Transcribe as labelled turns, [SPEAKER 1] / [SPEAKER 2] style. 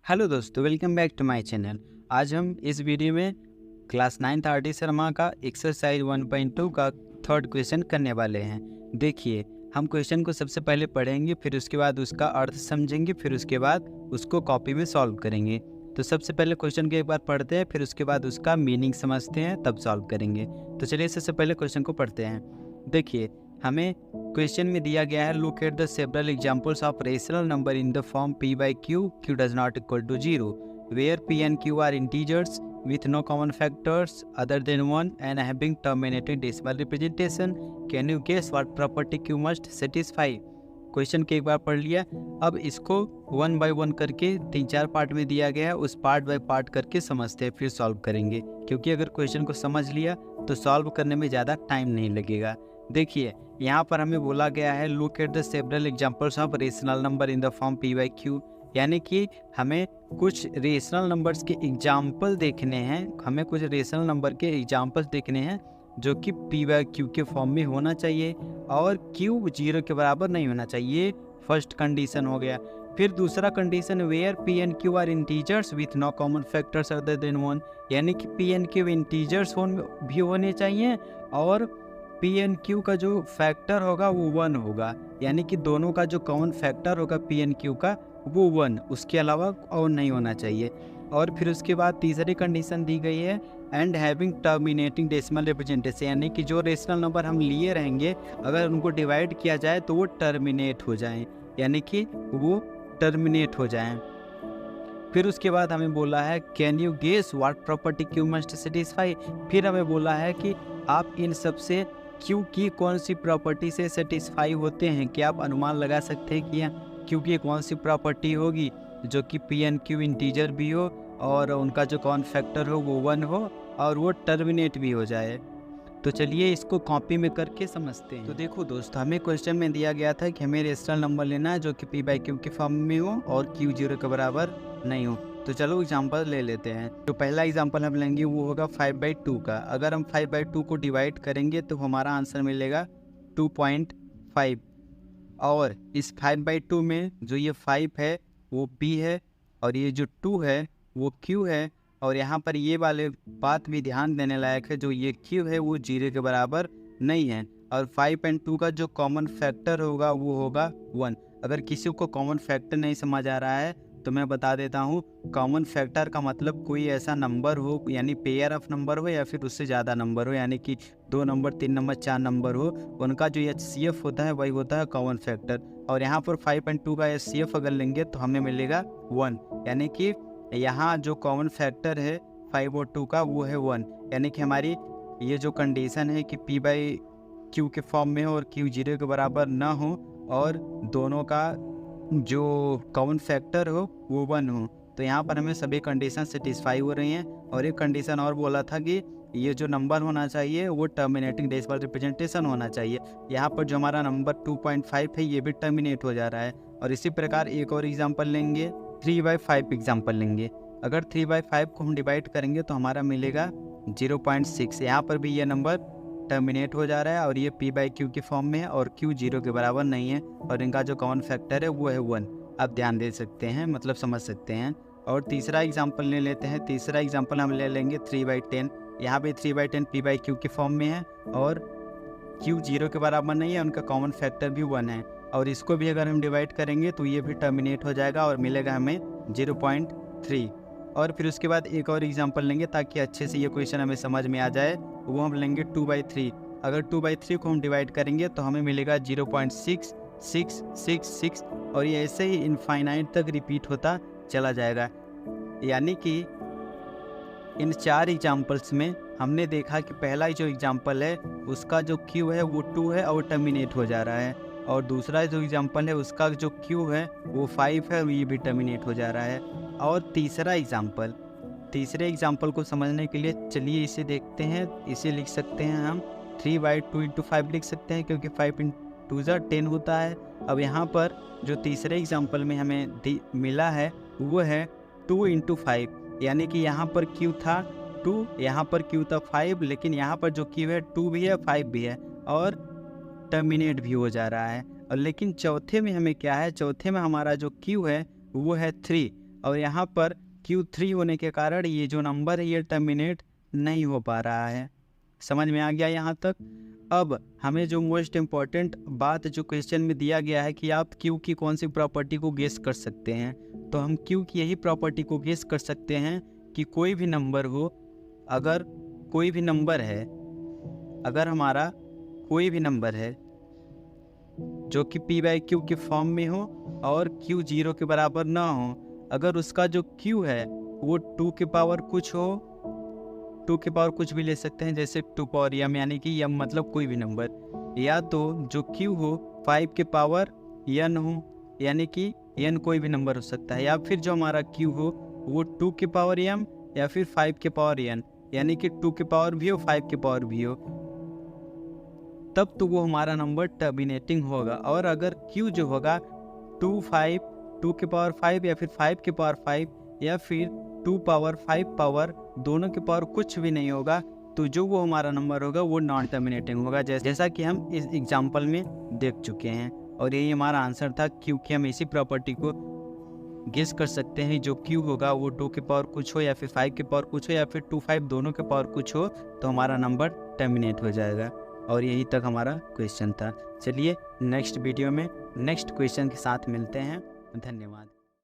[SPEAKER 1] Hello दोस्तों, welcome back to my channel. आज हम इस वीडियो में class 9th R D Sharma का एक्सरसाइज 1.2 का थर्ड क्वेश्चन करने वाले हैं। देखिए, हम क्वेश्चन को सबसे पहले पढ़ेंगे, फिर उसके बाद उसका अर्थ समझेंगे, फिर उसके बाद उसको कॉपी में सॉल्व करेंगे। तो सबसे पहले क्वेश्चन को एक बार पढ़ते हैं, फिर उसके बाद उसका मीनिंग समझते हैं, तब सॉल्व करेंगे। तो चलिए सबसे पहले क्वेश्चन को पढ़ते हैं। देखिए, हमें क्वेश्चन में दिया गया है, look at the several examples of rational number in the form p by q, q does not equal to 0, where p and q are integers with no common factors other than 1 and having terminating decimal representation. Can you guess what property q must satisfy? Question के एक बार पढ़ लिया। अब इसको 1 by 1 करके 3-4 part में दिया गया है, उस पार्ट बाय पार्ट करके समझते हैं, फिर सॉल्व करेंगे। क्योंकि अगर क्वेश्चन को समझ लिया तो सॉल्व करने में ज़्यादा टाइम नहीं लगेगा। देखिए, यहाँ पर हमें बोला गया है, look at the several examples of rational number in the form p by q, यानी कि हमें कुछ रेशनल नंबर्स के एग्जाम्पल देखने हैं, हमें कुछ रेशनल नंबर के एग्जाम्पल्स देखने हैं जो कि p by q के फॉर्म में होना चाहिए और q 0 के बराबर नहीं होना चाहिए। फर्स्ट कंडीशन हो गया। फिर दूसरा condition, where p and q are integers with no common factors other than 1, यानी कि p and q इंटीजर्स भी होने चाहिए और p and q का जो फैक्टर होगा वो 1 होगा, यानी कि दोनों का जो कॉमन फैक्टर होगा p and q का वो 1, उसके अलावा और नहीं होना चाहिए। और फिर उसके बाद तीसरी कंडीशन दी गई है, and having terminating decimal representation, यानी कि जो रेशनल नंबर हम लिए रहेंगे अगर उनको डिवाइड किया जाए तो वो टर्मिनेट हो जाएं, यानी कि वो टर्मिनेट हो जाएं। फिर उसके बाद हमें बोला है, can you guess what property q must satisfy. फिर हमें बोला है कि आप इन सब से क्यू की कौन सी प्रॉपर्टी से सेटिस्फाई होते हैं। क्या आप अनुमान लगा सकते हैं कि क्यू की कौन सी प्रॉपर्टी होगी जो कि p and q इंटीजर भी हो और उनका जो कॉमन फैक्टर हो वो 1 हो और वो टर्मिनेट भी हो जाए। तो चलिए इसको कॉपी में करके समझते हैं। तो देखो दोस्त, हमें क्वेश्चन में दिया गया था कि हमें रेशनल नंबर लेना है जो कि p by q के फॉर्म में हो और q 0 के बराबर नहीं हो। तो चलो एग्जांपल ले लेते हैं। तो पहला एग्जांपल हम लेंगे वो होगा 5 by 2 का। अगर हम 5 by 2 को डिवाइड करेंगे तो हमारा आंसर मिलेगा 2.5, और इस 5 by 2 में जो ये 5 है वो p है और ये जो 2 है वो q है। और यहाँ पर ये वाले बात भी ध्यान देने लायक है, जो ये q है वो 0 के बराबर नहीं है और 5 and 2 का जो कॉमन फैक्टर होगा वो होगा 1। अगर किसी को कॉमन फैक्टर नहीं समझ आ रहा है तो मैं बता देता हूँ, कॉमन फैक्टर का मतलब कोई ऐसा नंबर हो, यानी पेयर ऑफ नंबर हो या फिर उससे ज़्यादा नंबर हो, यानी कि 2 नंबर 3 नंबर 4 नंबर हो, उनका जो HCF होता है वही होता है कॉमन फैक्टर। और यहाँ पर 5 and 2 का HCF अगर लेंगे तो हमें मिलेगा 1, यानी कि यहाँ जो कॉमन फैक्टर है 5 और 2 का वो है 1, यानी कि हमारी ये जो कंडीशन है कि p by q के फॉर्म में हो और q 0 के बराबर ना हो और दोनों का जो कॉमन फैक्टर हो वो 1 हो, तो यहाँ पर हमें सभी कंडीशन सेटिस्फाई हो रही हैं। और एक कंडीशन और बोला था कि ये जो नंबर होना चाहिए वो टर्मिनेटिंग डेसिमल रिप्रेजेंटेशन होना चाहिए। यहाँ पर जो हमारा नंबर 2.5 है ये भी टर्मिनेट हो जा रहा है। और इसी प्रकार एक और एग्जांपल लेंगे, 3 by 5 एग्जांपल लेंगे। अगर 3 by 5 को हम डिवाइड करेंगे तो हमारा मिलेगा 0.6। यहाँ पर भी ये नंबर टर्मिनेट हो जा रहा है और ये p by q के फॉर्म में है और q 0 के बराबर नहीं है और इनका जो कॉमन फैक्टर है वो है 1। आप ध्यान दे सकते हैं, मतलब समझ सकते हैं। और तीसरा एग्जांपल ले लेते हैं। तीसरा एग्जांपल हम ले लेंगे 3 by 10। यहाँ पे 3 by 10 p by q के फॉर्म में है और q 0 के बराबर नहीं है, उनका कॉमन फैक्टर भी 1 है। और इसको भी अगर हम डिवाइड करेंगे तो ये भी टर्मिनेट हो जाएगा और मिलेगा हमें 0.3। और फिर उसके बाद एक और एग्जांपल लेंगे ताकि अच्छे से ये क्वेश्चन हमें समझ में आ जाए, वो हम लेंगे 2 by 3। अगर 2 by 3 को हम डिवाइड करेंगे तो हमें मिलेगा 0.6666 और ये ऐसे ही इनफाइनाइट तक रिपीट होता चला जाएगा। यानी कि इन 4 एग्जाम्पल्स में हमने देखा कि पहला जो एग्जाम्पल है उसका जो q है वो 2 है और टर्मिनेट हो जा रहा है, और दूसरा जो एग्जाम्पल है उसका जो q है वो 5 है और ये भी टर्मिनेट हो जा रहा है। और तीसरे एग्जाम्पल को समझने के लिए चलिए इसे देखते हैं। इसे लिख सकते हैं हम 3 by 2 into 5 लिख सकते हैं, क्योंकि 5 into 2 10 होता है। अब यहाँ पर जो तीसरे एग्जाम्पल में हमें मिला है वो है 2 into 5, यानी कि यहाँ पर q था 2, यहाँ पर q था 5, लेकिन यहाँ पर जो q है 2 भी है 5 भी है और टर्मिनेट भी हो जा रहा है। और लेकिन चौथे में हमें क्या है, चौथे में हमारा जो q है वो है 3। और यहाँ पर Q3 होने के कारण ये जो नंबर है ये टर्मिनेट नहीं हो पा रहा है। समझ में आ गया यहाँ तक। अब हमें जो मोस्ट इम्पॉर्टेंट बात जो क्वेश्चन में दिया गया है कि आप Q की कौन सी प्रॉपर्टी को गेस कर सकते हैं, तो हम Q की यही प्रॉपर्टी को गेस कर सकते हैं कि कोई भी नंबर हो, अगर कोई भी नंबर है, अगर हमारा कोई भी नंबर है जो कि P/Q के फॉर्म में हो और Q 0 के बराबर ना हो, अगर उसका जो Q है वो 2 के पावर कुछ हो, 2 के पावर कुछ भी ले सकते हैं, जैसे 2 पावर m, यानी कि m मतलब कोई भी नंबर, या तो जो Q हो 5 के पावर n हो, यानी कि n कोई भी नंबर हो सकता है, या फिर जो हमारा Q हो वो 2 के पावर m या फिर 5 के पावर n, यानी कि 2 के पावर भी हो 5 के पावर भी हो, तब तो वो हमारा नंबर टर्मिनेटिंग होगा। और अगर Q जो होगा 2 के पावर 5 या फिर 5 के पावर 5 या फिर 2 पावर 5 पावर दोनों के पावर कुछ भी नहीं होगा, तो जो वो हमारा नंबर होगा वो नॉन टर्मिनेटिंग होगा, जैसा कि हम इस एग्जाम्पल में देख चुके हैं। और यही हमारा आंसर था, क्योंकि हम इसी प्रॉपर्टी को गेस कर सकते हैं जो Q होगा वो 2 के पावर कुछ हो या फिर 5 के पावर कुछ हो या फिर 2 5 दोनों के पावर कुछ हो, तो हमारा नंबर टर्मिनेट हो जाएगा। और यही तक हमारा क्वेश्चन था। चलिए नेक्स्ट वीडियो में नेक्स्ट क्वेश्चन के साथ मिलते हैं। धन्यवाद।